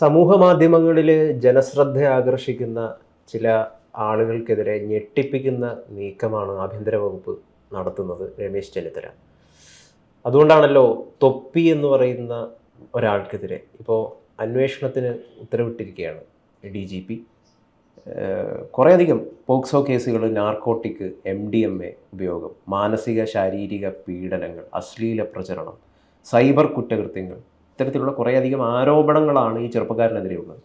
സമൂഹ മാധ്യമങ്ങളിൽ ജനശ്രദ്ധ ആകർഷിക്കുന്ന ചില ആളുകൾക്കെതിരെ ഞെട്ടിപ്പിക്കുന്ന നീക്കമാണ് ആഭ്യന്തര വകുപ്പ് നടത്തുന്നത്. രമേശ് ചെന്നിത്തല അതുകൊണ്ടാണല്ലോ തൊപ്പി എന്ന് പറയുന്ന ഒരാൾക്കെതിരെ ഇപ്പോൾ അന്വേഷണത്തിന് ഉത്തരവിട്ടിരിക്കുകയാണ് DGP. കുറേയധികം പോക്സോ കേസുകൾ, നാർക്കോട്ടിക്, MDMA ഉപയോഗം, മാനസിക ശാരീരിക പീഡനങ്ങൾ, അശ്ലീല പ്രചരണം, സൈബർ കുറ്റകൃത്യങ്ങൾ, ഇത്തരത്തിലുള്ള കുറേയധികം ആരോപണങ്ങളാണ് ഈ ചെറുപ്പക്കാരനെതിരെയുള്ളത്.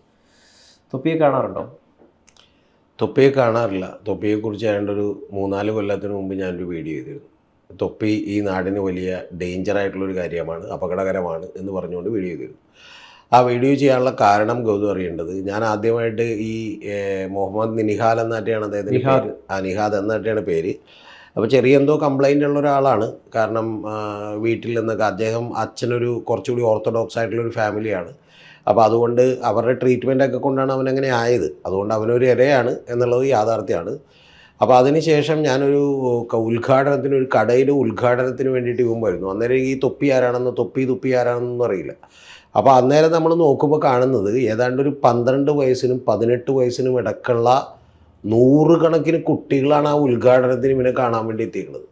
തൊപ്പിയെ കാണാറുണ്ടോ? തൊപ്പിയെ കാണാറില്ല. തൊപ്പിയെക്കുറിച്ച് ഏതാണ്ട് ഒരു 3-4 കൊല്ലത്തിന് മുമ്പ് ഞാനൊരു വീഡിയോ ചെയ്തിരുന്നു. തൊപ്പി ഈ നാടിന് വലിയ ഡേഞ്ചറായിട്ടുള്ളൊരു കാര്യമാണ്, അപകടകരമാണ് എന്ന് പറഞ്ഞുകൊണ്ട് വീഡിയോ ചെയ്തിരുന്നു. ആ വീഡിയോ ചെയ്യാനുള്ള കാരണം ഗൗതം അറിയേണ്ടത്, ഞാൻ ആദ്യമായിട്ട് ഈ മുഹമ്മദ് നിഹാൽ എന്നായിട്ടാണ് അദ്ദേഹത്തിന് പേര്. നിഹാദ് എന്നായിട്ടാണ് പേര്. അപ്പോൾ ചെറിയ എന്തോ കംപ്ലൈൻ്റ് ഉള്ള ഒരാളാണ്. കാരണം വീട്ടിൽ നിന്നൊക്കെ അദ്ദേഹം അച്ഛനൊരു കുറച്ചുകൂടി ഓർത്തഡോക്സ് ആയിട്ടുള്ളൊരു ഫാമിലിയാണ്. അപ്പോൾ അതുകൊണ്ട് അവരുടെ ട്രീറ്റ്മെൻറ്റൊക്കെ കൊണ്ടാണ് അവനങ്ങനെ ആയത്. അതുകൊണ്ട് അവനൊരു ഇരയാണ് എന്നുള്ളത് യാഥാർത്ഥ്യമാണ്. അപ്പോൾ അതിനുശേഷം ഞാനൊരു ഉദ്ഘാടനത്തിന്, ഒരു കടയുടെ ഉദ്ഘാടനത്തിന് വേണ്ടിയിട്ട് പോകുമായിരുന്നു. അന്നേരം ഈ തൊപ്പി ആരാണെന്നൊന്നും അറിയില്ല. അപ്പോൾ അന്നേരം നമ്മൾ നോക്കുമ്പോൾ കാണുന്നത് ഏതാണ്ട് ഒരു 12 വയസ്സിനും 18 വയസ്സിനും ഇടയ്ക്കുള്ള 100 കണക്കിന് കുട്ടികളാണ് ആ ഉദ്ഘാടനത്തിന് ഇവനെ കാണാൻ വേണ്ടി എത്തിക്കുന്നത്.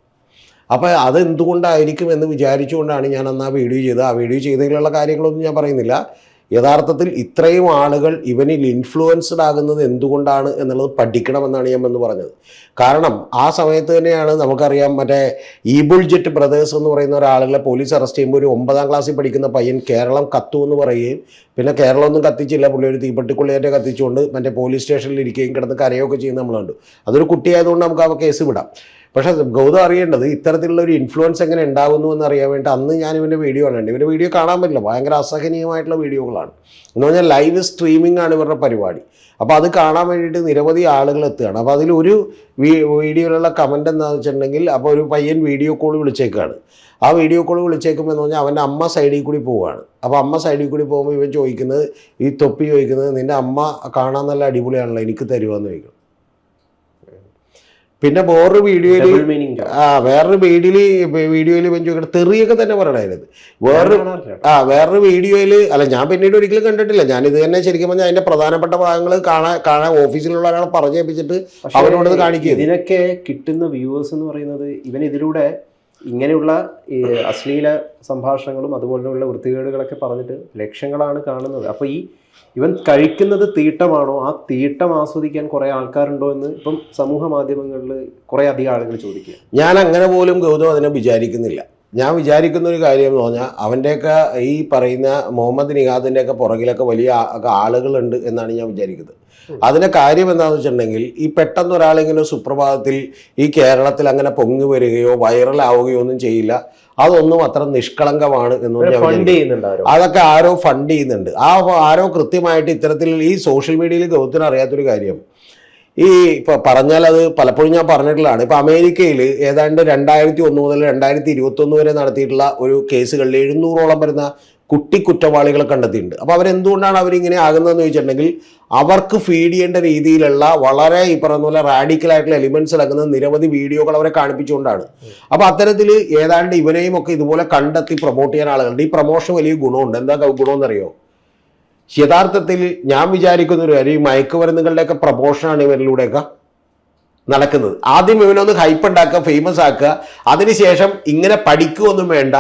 അപ്പോൾ അതെന്തുകൊണ്ടായിരിക്കും എന്ന് വിചാരിച്ചുകൊണ്ടാണ് ഞാൻ അന്ന് ആ വീഡിയോ ചെയ്തത്. ആ വീഡിയോ ചെയ്തതിലുള്ള കാര്യങ്ങളൊന്നും ഞാൻ പറയുന്നില്ല. യഥാർത്ഥത്തിൽ ഇത്രയും ആളുകൾ ഇവനിൽ ഇൻഫ്ലുവൻസ്ഡ് ആകുന്നത് എന്തുകൊണ്ടാണ് എന്നുള്ളത് പഠിക്കണമെന്നാണ് ഞാൻ എന്ന് പറഞ്ഞത്. കാരണം ആ സമയത്ത് തന്നെയാണ് നമുക്കറിയാം, മറ്റേ ഈബുൾജെറ്റ് ബ്രദേഴ്സ് എന്ന് പറയുന്ന ഒരാളുകളെ പോലീസ് അറസ്റ്റ് ചെയ്യുമ്പോൾ ഒരു 9ാം ക്ലാസ്സിൽ പഠിക്കുന്ന പയ്യൻ കേരളം കത്തു എന്ന് പറയുകയും, പിന്നെ കേരളമൊന്നും കത്തിച്ചില്ല, പുള്ളി ഒരു തീപ്പെട്ടിക്കൊള്ളിയേറ്റ കത്തിച്ചുകൊണ്ട് മറ്റേ പോലീസ് സ്റ്റേഷനിൽ ഇരിക്കുകയും കിടന്ന് കരയൊക്കെ ചെയ്യുന്ന നമ്മൾ കണ്ടു. അതൊരു കുട്ടിയായതുകൊണ്ട് നമുക്ക് ആ കേസ് വിടാം. പക്ഷേ ഗൗതം അറിയേണ്ടത് ഇത്തരത്തിലുള്ള ഒരു ഇൻഫ്ലുവൻസ് എങ്ങനെ ഉണ്ടാകുന്നു എന്നറിയാൻ വേണ്ടി അന്ന് ഞാൻ ഇവൻ്റെ വീഡിയോ കാണുന്നുണ്ട്. ഇവൻ്റെ വീഡിയോ കാണാൻ പറ്റില്ല, ഭയങ്കര അസഹനീയമായിട്ടുള്ള വീഡിയോകളാണ്. എന്ന് പറഞ്ഞാൽ ലൈവ് സ്ട്രീമിംഗ് ആണ് ഇവരുടെ പരിപാടി. അപ്പോൾ അത് കാണാൻ വേണ്ടിയിട്ട് നിരവധി ആളുകൾ എത്തുകയാണ്. അപ്പോൾ അതിലൊരു വീഡിയോയിലുള്ള കമൻറ്റ് എന്താണെന്ന് വെച്ചിട്ടുണ്ടെങ്കിൽ, അപ്പോൾ ഒരു പയ്യൻ വീഡിയോ കോൾ വിളിച്ചേക്കാണ്. ആ വീഡിയോ കോൾ വിളിച്ചേക്കുമ്പോൾ എന്ന് പറഞ്ഞാൽ അവൻ്റെ അമ്മ സൈഡിൽ കൂടി പോവുകയാണ്. അപ്പോൾ അമ്മ സൈഡിൽ കൂടി പോകുമ്പോൾ ഇവൻ ചോദിക്കുന്നത്, ഈ തൊപ്പി ചോദിക്കുന്നത്, നിൻ്റെ അമ്മ കാണാൻ നല്ല അടിപൊളിയാണല്ലോ, എനിക്ക് തരുമെന്ന് ചോദിക്കണം. പിന്നെ വേറൊരു വീഡിയോയിൽ ഇവൻ ചോദിക്കണം, തെറിയൊക്കെ തന്നെ പറയണത്. വേറൊരു വീഡിയോയിൽ അല്ല, ഞാൻ പിന്നീട് ഒരിക്കലും കണ്ടിട്ടില്ല. ഞാനിത് തന്നെ ശരിക്കും പറഞ്ഞാൽ അതിൻ്റെ പ്രധാനപ്പെട്ട ഭാഗങ്ങൾ കാണാൻ ഓഫീസിലുള്ള ഒരാളെ പറഞ്ഞേപ്പിച്ചിട്ട് അവരോട് കാണിക്കുക. ഇതിനൊക്കെ കിട്ടുന്ന വ്യൂവേഴ്സ് എന്ന് പറയുന്നത് ഇവൻ ഇതിലൂടെ ഇങ്ങനെയുള്ള ഈ അശ്ലീല സംഭാഷണങ്ങളും അതുപോലെയുള്ള വൃത്തികേടുകളൊക്കെ പറഞ്ഞിട്ട് ലക്ഷങ്ങളാണ് കാണുന്നത്. അപ്പോൾ ഇവൻ കഴിക്കുന്നത് തീട്ടമാണോ, ആ തീട്ടം ആസ്വദിക്കാൻ കുറേ ആൾക്കാരുണ്ടോ എന്ന് ഇപ്പം സമൂഹ മാധ്യമങ്ങളിൽ കുറേ അധികം ആളുകൾ ചോദിക്കുക. ഞാൻ അങ്ങനെ പോലും ഗൗതം അതിനെ വിചാരിക്കുന്നില്ല. ഞാൻ വിചാരിക്കുന്ന ഒരു കാര്യം എന്ന് പറഞ്ഞാൽ, അവൻ്റെയൊക്കെ ഈ പറയുന്ന മുഹമ്മദ് നിഹാദിൻ്റെയൊക്കെ പുറകിലൊക്കെ വലിയ ആളുകളുണ്ട് എന്നാണ് ഞാൻ വിചാരിക്കുന്നത്. അതിൻ്റെ കാര്യം എന്താണെന്ന് വെച്ചിട്ടുണ്ടെങ്കിൽ, ഈ പെട്ടെന്ന് ഒരാളിങ്ങനെ സുപ്രഭാതത്തിൽ ഈ കേരളത്തിൽ അങ്ങനെ പൊങ്ങി വരികയോ വൈറലാവുകയോ ഒന്നും ചെയ്യില്ല. അതൊന്നും അത്ര നിഷ്കളങ്കമാണ് എന്നൊന്നും ഞാൻ വിചാരിക്കുന്നുണ്ട്. അതൊക്കെ ആരോ ഫണ്ട് ചെയ്യുന്നുണ്ട്. ആരോ കൃത്യമായിട്ട് ഇത്തരത്തിൽ ഈ സോഷ്യൽ മീഡിയയിൽ ഗൗതത്തിന് അറിയാത്തൊരു കാര്യം, ഈ ഇപ്പോൾ പറഞ്ഞാൽ അത് പലപ്പോഴും ഞാൻ പറഞ്ഞിട്ടുള്ളതാണ്. ഇപ്പോൾ അമേരിക്കയിൽ ഏതാണ്ട് 2001 മുതൽ 2021 വരെ നടത്തിയിട്ടുള്ള ഒരു കേസുകളിൽ 700ഓളം വരുന്ന കുറ്റവാളികളെ കണ്ടെത്തിയിട്ടുണ്ട്. അപ്പോൾ അവരെന്തുകൊണ്ടാണ് അവരിങ്ങനെ ആകുന്നതെന്ന് ചോദിച്ചിട്ടുണ്ടെങ്കിൽ, അവർക്ക് ഫീഡ് ചെയ്യേണ്ട രീതിയിലുള്ള വളരെ ഈ പറയുന്ന പോലെ റാഡിക്കലായിട്ടുള്ള എലിമെന്റ്സ് അടങ്ങുന്ന നിരവധി വീഡിയോകൾ അവരെ കാണിപ്പിച്ചുകൊണ്ടാണ്. അപ്പോൾ അത്തരത്തിൽ ഏതാണ്ട് ഇവനെയും ഒക്കെ ഇതുപോലെ കണ്ടെത്തി പ്രൊമോട്ട് ചെയ്യാൻ ആളുകളുണ്ട്. ഈ പ്രൊമോഷൻ വലിയ ഗുണമുണ്ട്. എന്താ ഗുണമെന്നറിയോ? യഥാർത്ഥത്തിൽ ഞാൻ വിചാരിക്കുന്ന ഒരു കാര്യം, ഈ മയക്കുമരുന്നുകളുടെയൊക്കെ പ്രൊമോഷനാണ് ഇവരിലൂടെയൊക്കെ നടക്കുന്നത്. ആദ്യം ഇവനൊന്ന് ഹൈപ്പ് ഉണ്ടാക്കുക, ഫേമസ് ആക്കുക, അതിനുശേഷം ഇങ്ങനെ പഠിക്കുകയൊന്നും വേണ്ട,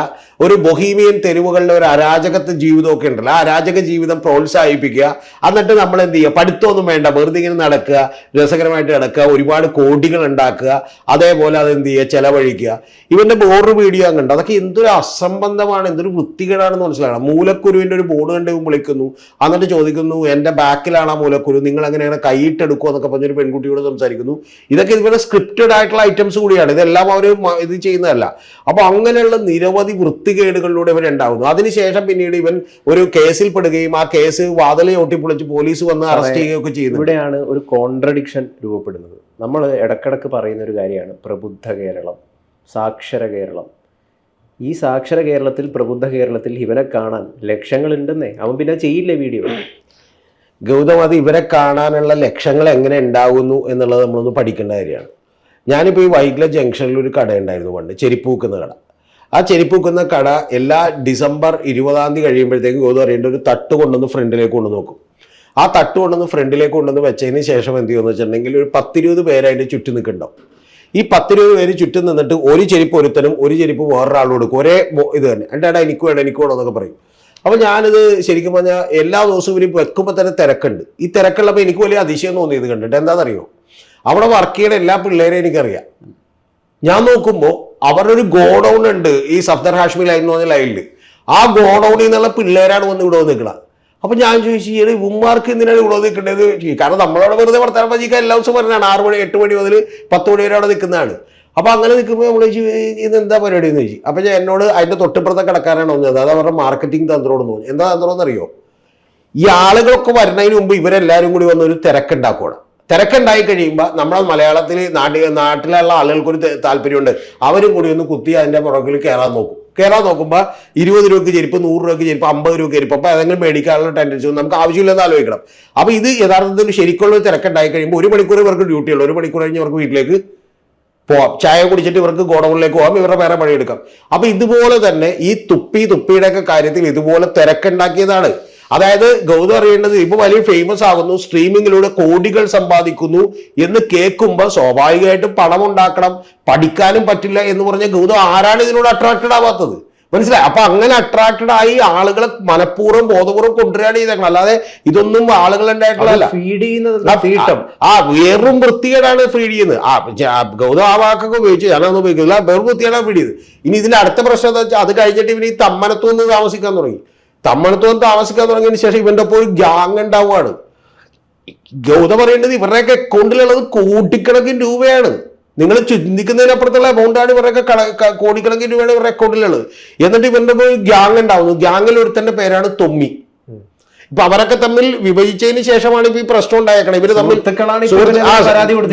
ഒരു ബൊഹീമിയൻ തെരുവുകളിലെ ഒരു അരാജകത്വ ജീവിതമൊക്കെ ഉണ്ടല്ലോ, ആ അരാജക ജീവിതം പ്രോത്സാഹിപ്പിക്കുക. എന്നിട്ട് നമ്മൾ എന്ത് ചെയ്യുക, പഠിത്തമൊന്നും വേണ്ട, വെറുതെ ഇങ്ങനെ നടക്കുക, രസകരമായിട്ട് നടക്കുക, ഒരുപാട് കോടികൾ ഉണ്ടാക്കുക, അതേപോലെ അതെന്ത് ചെയ്യുക, ചെലവഴിക്കുക. ഇവൻ്റെ വേറൊരു വീഡിയോ കണ്ടു, അതൊക്കെ എന്തൊരു അസംബന്ധമാണ്, എന്തൊരു വൃത്തികേടാണെന്ന് മനസ്സിലാക്കണം. മൂലക്കുരുവിൻ്റെ ഒരു ബോർഡ് കണ്ട് വിളിക്കുന്നു, എന്നിട്ട് ചോദിക്കുന്നു, എൻ്റെ ബാക്കിലാണ് ആ മൂലക്കുരു, നിങ്ങൾ എങ്ങനെയാണ് കൈയിട്ടെടുക്കുക എന്നൊക്കെ പറഞ്ഞൊരു പെൺകുട്ടിയോട് സംസാരിക്കുന്നു. ഇതൊക്കെ ഇവരുടെ സ്ക്രിപ്റ്റഡ് ആയിട്ടുള്ള ഐറ്റംസ് കൂടിയാണ്, ഇതെല്ലാം അവർ ഇത് ചെയ്യുന്നതല്ല. അപ്പോൾ അങ്ങനെയുള്ള നിരവധി വൃത്തികേടുകളിലൂടെ ഇവർ ഉണ്ടാകുന്നു. അതിനുശേഷം പിന്നീട് ഇവൻ ഒരു കേസിൽ പെടുകയും ആ കേസ് വാതിലെ ഒട്ടിപ്പൊളിച്ച് പോലീസ് വന്ന് അറസ്റ്റ് ചെയ്യുകയൊക്കെ ചെയ്യുന്നു. ഇവിടെയാണ് ഒരു കോൺട്രഡിക്ഷൻ രൂപപ്പെടുന്നത്. നമ്മൾ ഇടക്കിടക്ക് പറയുന്ന ഒരു കാര്യമാണ് പ്രബുദ്ധ കേരളം, സാക്ഷര കേരളം. ഈ സാക്ഷര കേരളത്തിൽ, പ്രബുദ്ധ കേരളത്തിൽ ഇവനെ കാണാൻ ലക്ഷങ്ങളുണ്ടെന്നേ. അവൻ പിന്നെ ചെയ്യില്ലേ വീഡിയോ? ഗൗതം, അത് ഇവരെ കാണാനുള്ള ലക്ഷങ്ങൾ എങ്ങനെ ഉണ്ടാകുന്നു എന്നുള്ളത് നമ്മളൊന്ന് പഠിക്കേണ്ട കാര്യമാണ്. ഞാനിപ്പോൾ ഈ വൈഗ്ല ജംഗ്ഷനിൽ ഒരു കടയുണ്ടായിരുന്നു പണ്ട്, ചെരിപ്പൂക്കുന്ന കട. ആ ചെരുപ്പ് വെക്കുന്ന കട എല്ലാ ഡിസംബർ 20-ാം തീയതി കഴിയുമ്പോഴത്തേക്കും ഗൗതം അറിയേണ്ട ഒരു തട്ട് കൊണ്ടുവന്ന് ഫ്രണ്ടിലേക്ക് കൊണ്ടു നോക്കും. ആ തട്ട് കൊണ്ടുവന്ന് ഫ്രണ്ടിലേക്ക് കൊണ്ടുവന്ന് വെച്ചതിന് ശേഷം എന്ത് ചെയ്യുമെന്ന് വെച്ചിട്ടുണ്ടെങ്കിൽ ഒരു 10-20 പേര് അതിൻ്റെ ചുറ്റും നിൽക്കുന്നുണ്ടാവും. ഈ 10-20 പേര് ചുറ്റും നിന്നിട്ട് ഒരു ചെരുപ്പ് ഒരുത്തനും ഒരു ചെരുപ്പ് വേറൊരാളും കൊടുക്കും. ഒരേ ഇത് തന്നെ. എൻ്റെ എനിക്ക് വേണം എന്നൊക്കെ പറയും. അപ്പോൾ ഞാനിത് ശരിക്കും പറഞ്ഞാൽ എല്ലാ ദിവസവും ഇവർ വെക്കുമ്പോൾ തന്നെ തിരക്കുണ്ട്. ഈ തിരക്കുള്ളപ്പോൾ എനിക്ക് വലിയ അതിശയം തോന്നിയത് കണ്ടിട്ട്. എന്താണെന്നറിയോ, അവിടെ വർക്ക് ചെയ്യുന്ന എല്ലാ പിള്ളേരെയും എനിക്കറിയാം. ഞാൻ നോക്കുമ്പോൾ അവരുടെ ഒരു ഗോഡൗൺ ഉണ്ട് ഈ സഫ്ദർ ഹാഷ്മി ലൈൻ എന്ന് പറഞ്ഞ ലൈനിൽ. ആ ഗോഡൗണിൽ നിന്നുള്ള പിള്ളേരാണ് വന്ന് ഇവിടെ നിൽക്കുന്നത്. അപ്പൊ ഞാൻ ചോദിച്ചു, ഈ ഉമ്മാർക്ക് എന്തിനാണ് ഇവിടെ നിൽക്കേണ്ടത്? കാരണം നമ്മളവിടെ വെറുതെ വർത്താനം പറഞ്ഞിരിക്കാൻ എല്ലാ ദിവസവും പറഞ്ഞാണ് 6 മണി 8 മണി മുതൽ 10 മണി വരെ അവിടെ നിൽക്കുന്നതാണ്. അപ്പൊ അങ്ങനെ നിൽക്കുമ്പോൾ നമ്മൾ ഇതെന്താ പരിപാടി എന്ന് ചോദിച്ചു. അപ്പൊ ഞാൻ എന്നോട് അതിന്റെ തൊട്ടിപ്പുറത്തെ കിടക്കാനാണ് തോന്നിയത്. അത് അവരുടെ മാർക്കറ്റിംഗ് തന്ത്രോട് തോന്നി. എന്താ തന്ത്രം എന്നറിയോ, ഈ ആളുകളൊക്കെ വരുന്നതിന് മുമ്പ് ഇവരെല്ലാവരും കൂടി വന്ന് ഒരു തിരക്കുണ്ടാക്കണം. തിരക്കുണ്ടായി കഴിയുമ്പോൾ നമ്മുടെ മലയാളത്തിൽ നാട്ടിലുള്ള ആളുകൾക്കൊരു താല്പര്യമുണ്ട്. അവരും കൂടി ഒന്ന് കുത്തി അതിന്റെ പുറകിൽ കയറാൻ നോക്കുമ്പോൾ 20 രൂപയ്ക്ക് ചെരുപ്പ്, 100 രൂപയ്ക്ക് ചെരുപ്പ്, 50 രൂപയ്ക്ക് ചെരുപ്പ്. അപ്പോൾ ഏതെങ്കിലും മേടിക്കാനുള്ള ടെൻഡൻസി നമുക്ക് ആവശ്യമില്ലെന്ന് ആലോചിക്കണം. അപ്പോൾ ഇത് യഥാർത്ഥത്തിൽ ശരിക്കുള്ള തിരക്കുണ്ടായി കഴിയുമ്പോൾ 1 മണിക്കൂർ ഇവർക്ക് ഡ്യൂട്ടിയുള്ളൂ. 1 മണിക്കൂർ കഴിഞ്ഞ് ഇവർക്ക് വീട്ടിലേക്ക് പോവാം, ചായ കുടിച്ചിട്ട് ഇവർക്ക് ഗോഡൗണിലേക്ക് പോകാം, ഇവരുടെ വേറെ പണിയെടുക്കാം. അപ്പൊ ഇതുപോലെ തന്നെ ഈ തുപ്പിയുടെ ഒക്കെ കാര്യത്തിൽ ഇതുപോലെ തിരക്കുണ്ടാക്കിയതാണ്. അതായത് ഗൗതം അറിയേണ്ടത് ഇപ്പൊ വലിയ ഫേമസ് ആകുന്നു, സ്ട്രീമിങ്ങിലൂടെ കോടികൾ സമ്പാദിക്കുന്നു എന്ന് കേൾക്കുമ്പോൾ സ്വാഭാവികമായിട്ടും പണം ഉണ്ടാക്കണം, പഠിക്കാനും പറ്റില്ല എന്ന് പറഞ്ഞ ഗൗതം ആരാണ് ഇതിനോട് അട്രാക്റ്റഡ് ആവാത്തത്? മനസ്സിലായി? അപ്പൊ അങ്ങനെ അട്രാക്റ്റഡ് ആയി ആളുകളെ മനഃപൂർവ്വം ബോധപൂർവ്വം കൊണ്ടുവരാണ് ചെയ്തേക്കണം. അല്ലാതെ ഇതൊന്നും ആളുകൾ ഉണ്ടായിട്ടുള്ളതല്ല. ഫീഡ് ചെയ്യുന്നത് വെറും വൃത്തികേടാണ് ഫീഡ് ചെയ്യുന്നത്. ഗൗതം ആ വാക്കൊക്കെ ഉപയോഗിച്ചു, ഞാനൊന്നും ഉപയോഗിക്കുന്നില്ല. വെറും വൃത്തികേടാണ് ഫീഡ് ചെയ്ത്. ഇനി ഇതിന്റെ അടുത്ത പ്രശ്നം എന്താ വെച്ചാൽ, അത് കഴിഞ്ഞിട്ട് ഇവന് ഈ തമ്മനത്തു താമസിക്കാൻ തുടങ്ങി. താമസിക്കാൻ തുടങ്ങിയതിന് ശേഷം ഇവന്റെ ഒപ്പം ഒരു ഗ്യാങ് ഉണ്ടാവുകയാണ്. ഗൗതം പറയേണ്ടത് ഇവരുടെയൊക്കെ അക്കൗണ്ടിലുള്ളത് കോടിക്കണക്കിന് രൂപയാണ്. നിങ്ങൾ ചിന്തിക്കുന്നതിനപ്പുറത്തുള്ള എമൗണ്ടാണ് ഇവരുടെയൊക്കെ കോടിക്കണക്കിന് രൂപയാണ് ഇവരുടെ അക്കൗണ്ടിലുള്ളത്. എന്നിട്ട് ഇവരുടെ പോയി ഗ്യാങ് ഉണ്ടാവുന്നു. ഗ്യാങ്ങിൽ ഒരുത്തന്റെ പേരാണ് തൊമ്മി. ഇപ്പൊ അവരൊക്കെ തമ്മിൽ വിഭജിച്ചതിന് ശേഷമാണ് ഇപ്പൊ ഈ പ്രശ്നം ഉണ്ടായേക്കണം. ഇവര് തമ്മിൽ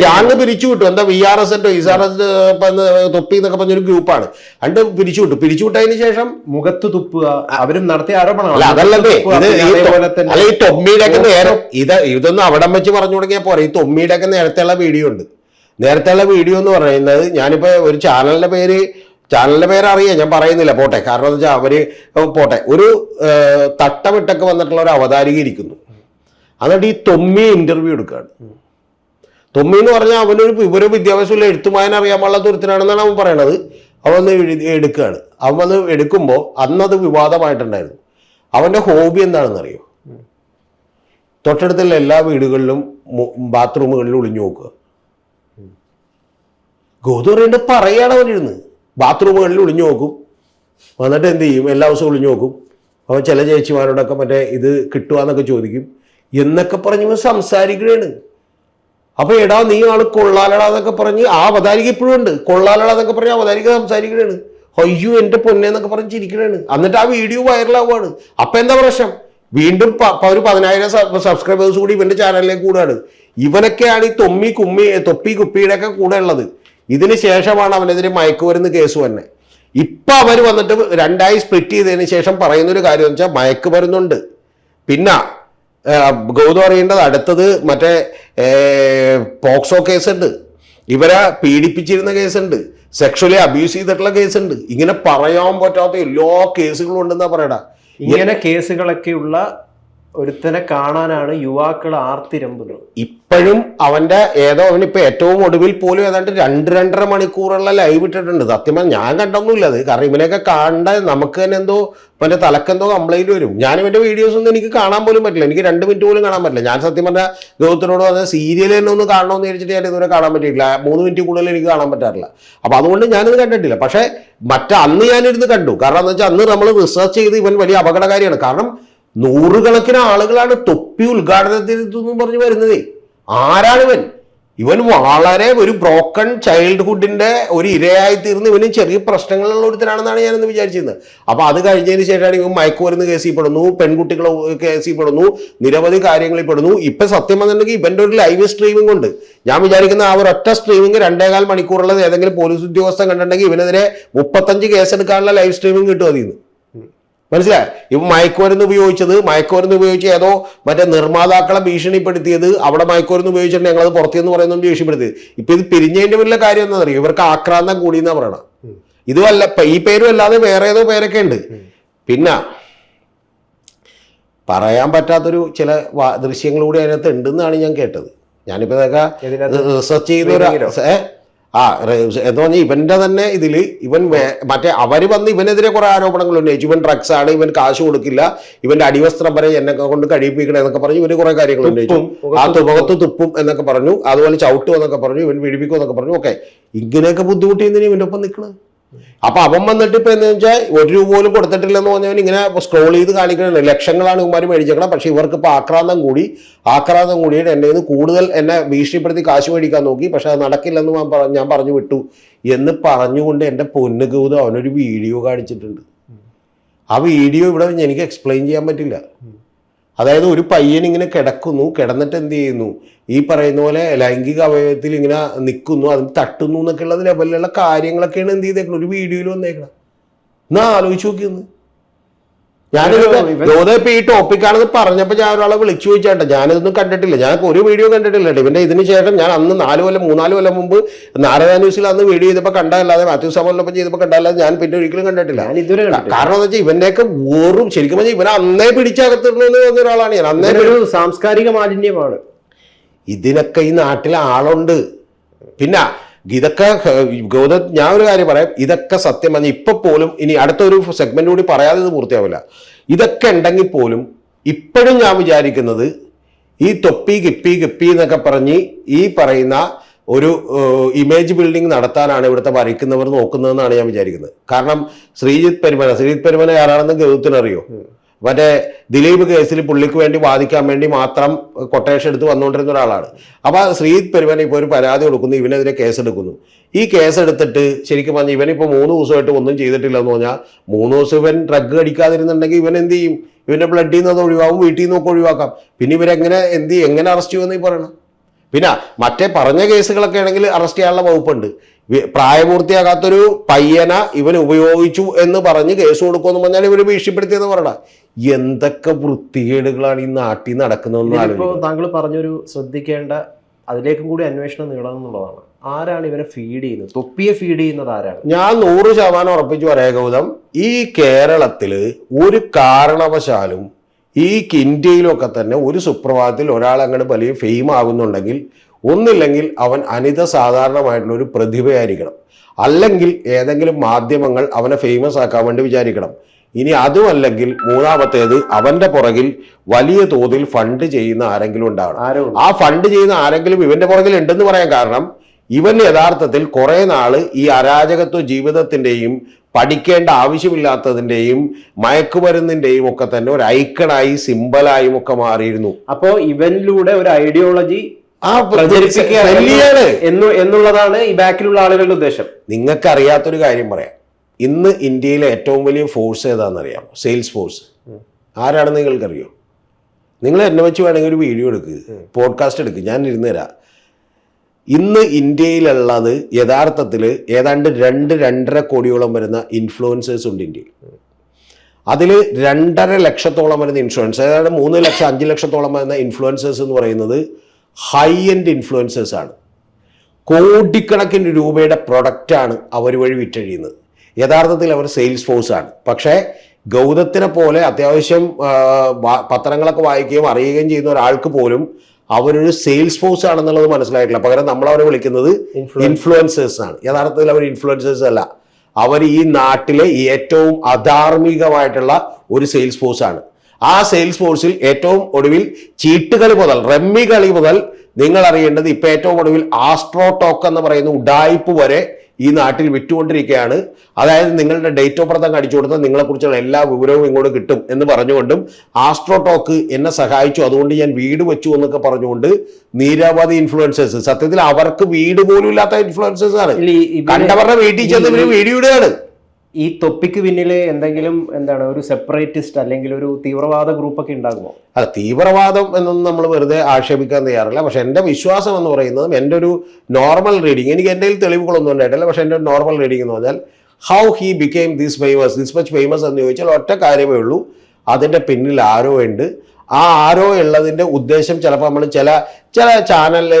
ഗ്യാങ് പിരിച്ചുവിട്ടു. എന്താ VRS തൊപ്പി എന്നൊക്കെ പറഞ്ഞൊരു ഗ്രൂപ്പാണ്. അണ്ട് പിരിച്ചുവിട്ടതിന് ശേഷം മുഖത്ത് തുപ്പുക അവരും നടത്തിയ ആരോപണമാണ്. അതല്ലേ അല്ല, ഈ തൊമ്മിയുടെ ഒക്കെ നേരം ഇതൊന്നും അവിടം വെച്ച് പറഞ്ഞു തുടങ്ങിയാൽ പോരെ. ഈ തൊമ്മിയുടെ ഒക്കെ നേരത്തെയുള്ള വീഡിയോ ഉണ്ട്. നേരത്തെയുള്ള വീഡിയോ എന്ന് പറയുന്നത്, ഞാനിപ്പോ ഒരു ചാനലിന്റെ പേര് അറിയാം, ഞാൻ പറയുന്നില്ല, പോട്ടെ. കാരണം എന്താ വെച്ചാൽ അവര് പോട്ടെ, ഒരു തട്ടമിട്ടൊക്കെ വന്നിട്ടുള്ള ഒരു അവതാരിക ഇരിക്കുന്നു. എന്നിട്ട് ഈ തൊമ്മി ഇന്റർവ്യൂ എടുക്കുകയാണ്. തൊമ്മി എന്ന് പറഞ്ഞാൽ അവനൊരു വിദ്യാഭ്യാസമുള്ള എഴുത്തുമായൻ അറിയാൻ പാടില്ലാത്ത ഒരുത്തനാണെന്നാണ് അവൻ പറയണത്. അവൻ വന്ന് എടുക്കുകയാണ്. അവൻ വന്ന് എടുക്കുമ്പോൾ അന്നത് വിവാദമായിട്ടുണ്ടായിരുന്നു. അവന്റെ ഹോബി എന്താണെന്ന് അറിയോ? തൊട്ടടുത്തുള്ള എല്ലാ വീടുകളിലും ബാത്റൂമുകളിലും ഒളിഞ്ഞു നോക്കുക. ഗൗതം പറയേണ്ട പറയാണ് അവനിരുന്ന്. ബാത്റൂമുകളിൽ ഒളിഞ്ഞു നോക്കും. വന്നിട്ട് എന്ത് ചെയ്യും? എല്ലാ ദിവസവും ഒളിഞ്ഞു നോക്കും. അവൻ ചില ചേച്ചിമാരോടൊക്കെ മറ്റേ ഇത് കിട്ടുവാന്നൊക്കെ ചോദിക്കും എന്നൊക്കെ പറഞ്ഞ് സംസാരിക്കുകയാണ്. അപ്പൊ എടാ നീ ആള് കൊള്ളാലടാ എന്നൊക്കെ പറഞ്ഞ് ആ അവതാരിക ഇപ്പോഴും ഉണ്ട്. കൊള്ളാലടാ എന്നൊക്കെ പറഞ്ഞ് അവതാരിക സംസാരിക്കുകയാണ്. അയ്യോ എന്റെ പൊന്നെ എന്നൊക്കെ പറഞ്ഞ് ചിരിക്കണേണ്. എന്നിട്ട് ആ വീഡിയോ വൈറലാവുകയാണ്. അപ്പൊ എന്താ പ്രശ്നം? വീണ്ടും ഒരു 10,000 സബ്സ്ക്രൈബേഴ്സ് കൂടി ഇവന്റെ ചാനലിലേക്ക് കൂടാണ്. ഇവനൊക്കെയാണ് ഈ തൊപ്പി കുപ്പിയുടെ ഒക്കെ കൂടെ ഉള്ളത്. ഇതിന് ശേഷമാണ് അവനെതിരെ മയക്കുമരുന്ന് കേസ് തന്നെ. ഇപ്പൊ അവർ വന്നിട്ട് 2ആയി സ്പ്ലിറ്റ് ചെയ്തതിന് ശേഷം പറയുന്നൊരു കാര്യം എന്ന് വെച്ചാൽ മയക്കുമരുന്നുണ്ട്. പിന്നെ ഗൗതം അറിയേണ്ടത് അടുത്തത് മറ്റേ പോക്സോ കേസുണ്ട്, ഇവരെ പീഡിപ്പിച്ചിരുന്ന കേസുണ്ട്, സെക്ഷലി അബ്യൂസ് ചെയ്തിട്ടുള്ള കേസുണ്ട്. ഇങ്ങനെ പറയാൻ പറ്റാത്ത എല്ലാ കേസുകളും ഉണ്ടെന്നാ പറയടാ. ഇങ്ങനെ കേസുകളൊക്കെയുള്ള ഒരുത്തനെ കാണാനാണ് യുവാക്കൾ ആർത്തിരമ്പുന്നത്. ഇപ്പോഴും അവനിപ്പോ ഏറ്റവും ഒടുവിൽ പോലും ഏതാണ്ട് 2-2.5 മണിക്കൂറുള്ള ലൈവ് ഇട്ടിട്ടുണ്ട്. സത്യം പറഞ്ഞാൽ ഞാൻ കണ്ടൊന്നുമില്ല അത്. കാരണം ഇവനെയൊക്കെ കാണണ്ട നമുക്ക് തന്നെ എന്തോ ഇവന്റെ തലക്കെന്തോ കംപ്ലൈന്റ് വരും. ഞാൻ ഇവന്റെ വീഡിയോസ് ഒന്നും എനിക്ക് കാണാൻ പോലും പറ്റില്ല. എനിക്ക് 2 മിനിറ്റ് പോലും കാണാൻ പറ്റില്ല. ഞാൻ സത്യം പറഞ്ഞാൽ ഗൗതത്തിനോട് പറഞ്ഞാൽ സീരിയൽ തന്നെ ഒന്ന് കാണണമെന്ന് വിചാരിച്ചിട്ട് ഞാൻ ഇതുവരെ കാണാൻ പറ്റിയിട്ടില്ല. 3 മിനിറ്റ് കൂടുതൽ എനിക്ക് കാണാൻ പറ്റാറില്ല. അപ്പൊ അതുകൊണ്ട് ഞാനിത് കണ്ടിട്ടില്ല. പക്ഷെ അന്ന് ഞാനിരുന്ന് കണ്ടു. കാരണം എന്താ വെച്ചാൽ അന്ന് നമ്മൾ റിസർച്ച് ചെയ്ത് ഇവൻ വലിയ അപകടകാരിയാണ്. കാരണം 100 ആളുകളാണ് തൊപ്പി ഉദ്ഘാടനത്തിൽ പറഞ്ഞു വരുന്നത്. ആരാണിവൻ? ഇവൻ വളരെ ഒരു ബ്രോക്കൺ ചൈൽഡ്ഹുഡിന്റെ ഒരു ഇരയായി തീർന്ന് ഇവന് ചെറിയ പ്രശ്നങ്ങളുള്ള ഒരുത്തനാണെന്നാണ് ഞാനിന്ന് വിചാരിച്ചിരുന്നത്. അപ്പൊ അത് കഴിഞ്ഞതിന് ശേഷമാണ് ഇവൻ മയക്കുമരുന്ന് കേസിൽ പെടുന്നു, പെൺകുട്ടികളെ കേസിൽ പെടുന്നു, നിരവധി കാര്യങ്ങളിൽ പെടുന്നു. ഇപ്പൊ സത്യം വന്നിട്ടുണ്ടെങ്കിൽ ഇവന്റെ ഒരു ലൈവ് സ്ട്രീമിംഗ് ഉണ്ട്. ഞാൻ വിചാരിക്കുന്ന ആ ഒരൊറ്റ സ്ട്രീമിംഗ് 2.25 മണിക്കൂറുള്ളത് ഏതെങ്കിലും പോലീസ് ഉദ്യോഗസ്ഥൻ കണ്ടിട്ടുണ്ടെങ്കിൽ ഇവനെതിരെ 35 കേസെടുക്കാനുള്ള ലൈവ് സ്ട്രീമിംഗ് കിട്ടും അതിന്ന്. മനസ്സിലായി? ഇവ മയക്കുമരുന്ന് ഉപയോഗിച്ച് ഏതോ മറ്റേ നിർമ്മാതാക്കളെ ഭീഷണിപ്പെടുത്തിയത്, അവിടെ മയക്കുമരുന്ന് ഉപയോഗിച്ചിട്ട് ഞങ്ങളത് പുറത്തുനിന്ന് പറയുന്നത് ഭീഷണിപ്പെടുത്തിയത്. ഇപ്പൊ ഇത് പിരിഞ്ഞതിന്റെ വലിയ കാര്യം എന്താ അറിയാം? ഇവർക്ക് ആക്രാന്തം കൂടി എന്നാ പറയണം. ഇതുമല്ല ഈ പേരും അല്ലാതെ വേറെ ഏതോ പേരൊക്കെ ഉണ്ട്. പിന്നെ പറയാൻ പറ്റാത്തൊരു ചില ദൃശ്യങ്ങളൂടെ അതിനകത്ത് ഉണ്ടെന്നാണ് ഞാൻ കേട്ടത്. ഞാനിപ്പോൾ ഇതൊക്കെ റിസർച്ച് ചെയ്യുന്ന എന്ന് പറഞ്ഞാൽ ഇവന്റെ തന്നെ ഇതില് ഇവൻ മറ്റേ അവര് വന്ന് ഇവനെതിരെ കുറെ ആരോപണങ്ങൾ ഉന്നയിച്ചു. ഇവൻ ഡ്രഗ്സ് ആണ്, ഇവൻ കാശ് കൊടുക്കില്ല, ഇവന്റെ അടിവസ്ത്രം വരെ എന്നെ കൊണ്ട് കഴിപ്പിക്കണം എന്നൊക്കെ പറഞ്ഞു ഇവര് കുറെ കാര്യങ്ങൾ ഉന്നയിച്ചു. മുഖത്ത് തുപ്പും എന്നൊക്കെ പറഞ്ഞു, അതുപോലെ ചവിട്ടും എന്നൊക്കെ പറഞ്ഞു, ഇവൻ പീഡിപ്പിക്കും എന്നൊക്കെ പറഞ്ഞു. ഓക്കെ, ഇങ്ങനെയൊക്കെ ബുദ്ധിമുട്ടിയെന്തിനാ ഇവന്റെ ഒപ്പം നിൽക്കുന്നത്? അപ്പൊ അവൻ വന്നിട്ട് ഇപ്പൊ എന്ന് വെച്ചാൽ 1 രൂപ പോലും കൊടുത്തിട്ടില്ലെന്ന് പറഞ്ഞവൻ ഇങ്ങനെ സ്ക്രോൾ ചെയ്ത് കാണിക്കണേ. ലക്ഷങ്ങളാണ് ഇവന്മാര് മേടിച്ചേക്കണം. പക്ഷെ ഇവർക്ക് ഇപ്പൊ ആക്രാന്തം കൂടിയിട്ട് എന്നെ ഇത് കൂടുതൽ എന്നെ ഭീഷണിപ്പെടുത്തി കാശ് മേടിക്കാൻ നോക്കി. പക്ഷെ അത് നടക്കില്ലെന്ന് ഞാൻ പറഞ്ഞു വിട്ടു എന്ന് പറഞ്ഞുകൊണ്ട് എൻ്റെ പൊന്നു ഗൗതം അവനൊരു വീഡിയോ കാണിച്ചിട്ടുണ്ട്. ആ വീഡിയോ ഇവിടെ എനിക്ക് എക്സ്പ്ലെയിൻ ചെയ്യാൻ പറ്റില്ല. അതായത് ഒരു പയ്യൻ ഇങ്ങനെ കിടന്നിട്ട് എന്ത് ചെയ്യുന്നു, ഈ പറയുന്ന പോലെ ലൈംഗിക അവയവത്തിൽ ഇങ്ങനെ നിൽക്കുന്നു, അതിന് തട്ടുന്നു എന്നൊക്കെയുള്ള ലെവലിലുള്ള കാര്യങ്ങളൊക്കെയാണ് എന്ത് ചെയ്തേക്കണം ഒരു വീഡിയോയിൽ വന്നേക്കണം. എന്നാ ആലോചിച്ച് നോക്കിയെന്ന്. ഇപ്പൊ ഈ ടോപ്പിക്കാണെന്ന് പറഞ്ഞപ്പോൾ ഞാൻ ഒരാളെ വിളിച്ചു ചോദിച്ചാട്ടെ, ഞാനിതൊന്നും കണ്ടിട്ടില്ല, ഞാൻ ഒരു വീഡിയോ കണ്ടിട്ടില്ല. ഇവന്റെ ഇതിന് ശേഷം ഞാൻ അന്ന് 3-4 കൊല്ലം മുമ്പ് നാരദ ന്യൂസിൽ അന്ന് വീഡിയോ ചെയ്തപ്പോൾ കണ്ടല്ലാതെ, മാത്യു സാമൂലിനൊപ്പം ചെയ്തപ്പോൾ കണ്ടല്ലാതെ ഞാൻ പിന്നെ ഒരിക്കലും കണ്ടിട്ടില്ല. കാരണം എന്താ വെച്ചാൽ ഇവന്റെയൊക്കെ വെറും ശരിക്കും പറഞ്ഞാൽ ഇവനെ അന്നേ പിടിച്ചകത്തിടണമെന്ന് പറഞ്ഞ ഒരാളാണ് ഞാൻ. അന്നേ ഒരു സാംസ്കാരിക മാലിന്യമാണ് ഇതിനൊക്കെ ഈ നാട്ടിൽ ആളുണ്ട്. പിന്നെ ഇതൊക്കെ ഗൗതം, ഞാൻ ഒരു കാര്യം പറയാം, ഇതൊക്കെ സത്യം പറഞ്ഞാൽ ഇപ്പൊ പോലും ഇനി അടുത്തൊരു സെഗ്മെന്റ് കൂടി പറയാതെ ഇത് പൂർത്തിയാവില്ല. ഇതൊക്കെ ഉണ്ടെങ്കിൽ പോലും ഇപ്പോഴും ഞാൻ വിചാരിക്കുന്നത് ഈ തൊപ്പി ഗിപ്പി എന്നൊക്കെ പറഞ്ഞ് ഈ പറയുന്ന ഒരു ഇമേജ് ബിൽഡിംഗ് നടത്താനാണ് ഇവിടുത്തെ വരയ്ക്കുന്നവർ നോക്കുന്നതെന്നാണ് ഞാൻ വിചാരിക്കുന്നത്. കാരണം ശ്രീജിത്ത് പെരുമന ആരാണെന്ന് ഗൗതത്തിനറിയോ? മറ്റേ ദിലീപ് കേസിൽ പുള്ളിക്ക് വേണ്ടി വാദിക്കാൻ വേണ്ടി മാത്രം കൊട്ടേഷൻ എടുത്ത് വന്നുകൊണ്ടിരുന്ന ഒരാളാണ്. അപ്പൊ ശ്രീജിത്ത് പെരുമന ഇപ്പോൾ ഒരു പരാതി കൊടുക്കുന്നു, ഇവനെതിരെ കേസെടുക്കുന്നു. ഈ കേസെടുത്തിട്ട് ശരിക്കും പറഞ്ഞാൽ ഇവനിപ്പോൾ 3 ദിവസമായിട്ട് ഒന്നും ചെയ്തിട്ടില്ല എന്ന് പറഞ്ഞാൽ 3 ദിവസം ഇവൻ ഡ്രഗ് അടിക്കാതിരുന്നുണ്ടെങ്കിൽ ഇവൻ എന്ത് ചെയ്യും? ഇവന്റെ ബ്ലഡിൽ നിന്ന് അത് ഒഴിവാകും, വീട്ടിൽ നിന്നൊക്കെ ഒഴിവാക്കാം. പിന്നെ ഇവരെങ്ങനെ എങ്ങനെ അറസ്റ്റ് ചെയ്യുമെന്ന് ഈ പറയണം. പിന്നെ മറ്റേ പറഞ്ഞ കേസുകളൊക്കെ ആണെങ്കിൽ അറസ്റ്റ് ചെയ്യാനുള്ള വകുപ്പുണ്ട്. പ്രായപൂർത്തിയാകാത്തൊരു പയ്യനെ ഇവൻ ഉപയോഗിച്ചു എന്ന് പറഞ്ഞ് കേസ് കൊടുക്കുമെന്ന് പറഞ്ഞാൽ ഇവര് ഭീഷണിപ്പെടുത്തിയെന്ന് പറയണ. എന്തൊക്കെ വൃത്തികേടുകളാണ് ഈ നാട്ടിൽ നടക്കുന്നതെന്ന്. താങ്കൾ പറഞ്ഞൊരു ശ്രദ്ധിക്കേണ്ട, അതിലേക്കും കൂടി അന്വേഷണം നീളണം എന്നുള്ളതാണ്. ആരാണ് ഇവനെ ഫീഡ് ചെയ്യുന്നത്? തൊപ്പിയെ ഫീഡ് ചെയ്യുന്നത് ആരാണ്? ഞാൻ 100% ഉറപ്പിച്ചു പറയാ ഗൗതം, ഈ കേരളത്തില് ഒരു കാരണവശാലും ഈ ഇന്ത്യയിലൊക്കെ തന്നെ ഒരു സുപ്രഭാതത്തിൽ ഒരാൾ അങ്ങനെ വലിയ ഫെയിം ആകുന്നുണ്ടെങ്കിൽ ഒന്നില്ലെങ്കിൽ അവൻ സാധാരണമായിട്ടുള്ള ഒരു പ്രതിഭയായിരിക്കണം, അല്ലെങ്കിൽ ഏതെങ്കിലും മാധ്യമങ്ങൾ അവനെ ഫേമസ് ആക്കാൻ വേണ്ടി വിചാരിക്കണം. ഇനി അതുമല്ലെങ്കിൽ മൂന്നാമത്തേത് അവന്റെ പുറകിൽ വലിയ തോതിൽ ഫണ്ട് ചെയ്യുന്ന ആരെങ്കിലും ഉണ്ടാവണം. ആ ഫണ്ട് ചെയ്യുന്ന ആരെങ്കിലും ഇവന്റെ പുറകിൽ ഉണ്ടെന്ന് പറയാൻ കാരണം ഇവൻ യഥാർത്ഥത്തിൽ കുറെ നാള് ഈ അരാജകത്വ ജീവിതത്തിന്റെയും പഠിക്കേണ്ട ആവശ്യമില്ലാത്തതിന്റെയും മയക്കുമരുന്നിന്റെയും ഒക്കെ തന്നെ ഒരു ഐക്കണായി സിംബലായും ഒക്കെ മാറിയിരുന്നു. അപ്പോ ഇവനിലൂടെ ഒരു ഐഡിയോളജി എന്നുള്ളതാണ് ഈ ബാക്കിലുള്ള ആളുകളുടെ ഉദ്ദേശം. നിങ്ങൾക്ക് അറിയാത്തൊരു കാര്യം പറയാം. ഇന്ന് ഇന്ത്യയിലെ ഏറ്റവും വലിയ ഫോഴ്സ് ഏതാണെന്നറിയാം? Sales force. ആരാണെന്ന് നിങ്ങൾക്കറിയോ? നിങ്ങൾ എന്നെ വെച്ച് വേണമെങ്കിൽ ഒരു വീഡിയോ എടുക്കുക, പോഡ്കാസ്റ്റ് എടുക്കുക, ഞാൻ ഇരുന്ന് തരാം. ഇന്ന് ഇന്ത്യയിലുള്ളത് യഥാർത്ഥത്തിൽ ഏതാണ്ട് 2-2.5 കോടിയോളം വരുന്ന ഇൻഫ്ലുവൻസേഴ്സ് ഉണ്ട് ഇന്ത്യയിൽ. അതിൽ 2.5 ലക്ഷത്തോളം വരുന്ന ഇൻഫ്ലുവൻസ്, അതായത് 3 ലക്ഷം 5 ലക്ഷത്തോളം വരുന്ന ഇൻഫ്ലുവൻസേഴ്സ് എന്ന് പറയുന്നത് ഹൈ എൻഡ് ഇൻഫ്ലുവൻസേഴ്സ് ആണ്. കോടിക്കണക്കിന് രൂപയുടെ പ്രൊഡക്റ്റാണ് അവർ വഴി വിറ്റഴിയുന്നത്. യഥാർത്ഥത്തിൽ അവർ സെയിൽസ് ഫോഴ്സ് ആണ്. പക്ഷേ ഗൗതത്തിനെ പോലെ അത്യാവശ്യം പത്രങ്ങളൊക്കെ വായിക്കുകയും അറിയുകയും ചെയ്യുന്ന ഒരാൾക്ക് പോലും അവരൊരു സെയിൽസ് ഫോഴ്സ് ആണെന്നുള്ളത് മനസ്സിലായിട്ടില്ല. പകരം നമ്മളവരെ വിളിക്കുന്നത് ഇൻഫ്ലുവൻസേഴ്സ് ആണ്. യഥാർത്ഥത്തിൽ അവർ ഇൻഫ്ലുവൻസേഴ്സ് അല്ല, അവർ ഈ നാട്ടിലെ ഏറ്റവും അധാർമികമായിട്ടുള്ള ഒരു സെയിൽസ് ഫോഴ്സ് ആണ്. ആ സെയിൽസ് ഫോഴ്സിൽ ഏറ്റവും ഒടുവിൽ ചീട്ടുകളി മുതൽ റമ്മി കളി മുതൽ നിങ്ങൾ അറിയേണ്ടത് ഇപ്പൊ ഏറ്റവും ഒടുവിൽ ആസ്ട്രോ ടോക്ക് എന്ന് പറയുന്ന ഉഡായിപ്പ് വരെ ഈ നാട്ടിൽ വിറ്റുകൊണ്ടിരിക്കുകയാണ്. അതായത് നിങ്ങളുടെ ഡേറ്റ് ഓഫ് ബർത്ത് അടിച്ചു കൊടുത്താൽ നിങ്ങളെക്കുറിച്ചുള്ള എല്ലാ വിവരവും ഇങ്ങോട്ട് കിട്ടും എന്ന് പറഞ്ഞുകൊണ്ടും ആസ്ട്രോ ടോക്ക് എന്നെ സഹായിച്ചു, അതുകൊണ്ട് ഞാൻ വീട് വെച്ചു എന്നൊക്കെ പറഞ്ഞുകൊണ്ട് നിരവധി ഇൻഫ്ലുവൻസേഴ്സ്, സത്യത്തിൽ അവർക്ക് വീട് പോലും ഇല്ലാത്ത ഇൻഫ്ലുവൻസേഴ്സ് ആണ്. കണ്ടവരുടെ വീട്ടിൽ ചെന്ന് ഇവര് വീഡിയോ ഇടുകയാണ്. ഈ തൊപ്പിക്ക് പിന്നിൽ എന്തെങ്കിലും ഒരു സെപ്പറേറ്റിസ്റ്റ് അല്ലെങ്കിൽ ഒരു തീവ്രവാദ ഗ്രൂപ്പൊക്കെ ഉണ്ടാകുമോ? അല്ല, തീവ്രവാദം എന്നൊന്നും നമ്മൾ വെറുതെ ആക്ഷേപിക്കാൻ തയ്യാറില്ല. പക്ഷെ എൻ്റെ വിശ്വാസം എന്ന് പറയുന്നത്, എൻ്റെ ഒരു നോർമൽ റീഡിങ്, എനിക്ക് എൻ്റെ തെളിവുകളൊന്നും ഉണ്ടായിട്ടില്ല, പക്ഷെ എൻ്റെ നോർമൽ റീഡിംഗ് എന്ന് പറഞ്ഞാൽ how he became this much famous എന്ന് ചോദിച്ചാൽ ഒറ്റ കാര്യമേ ഉള്ളൂ, അതിൻ്റെ പിന്നിൽ ആരോ ഉണ്ട്. ആ ആരോ ഉള്ളതിന്റെ ഉദ്ദേശം ചിലപ്പോൾ നമ്മൾ ചില ചാനലിൽ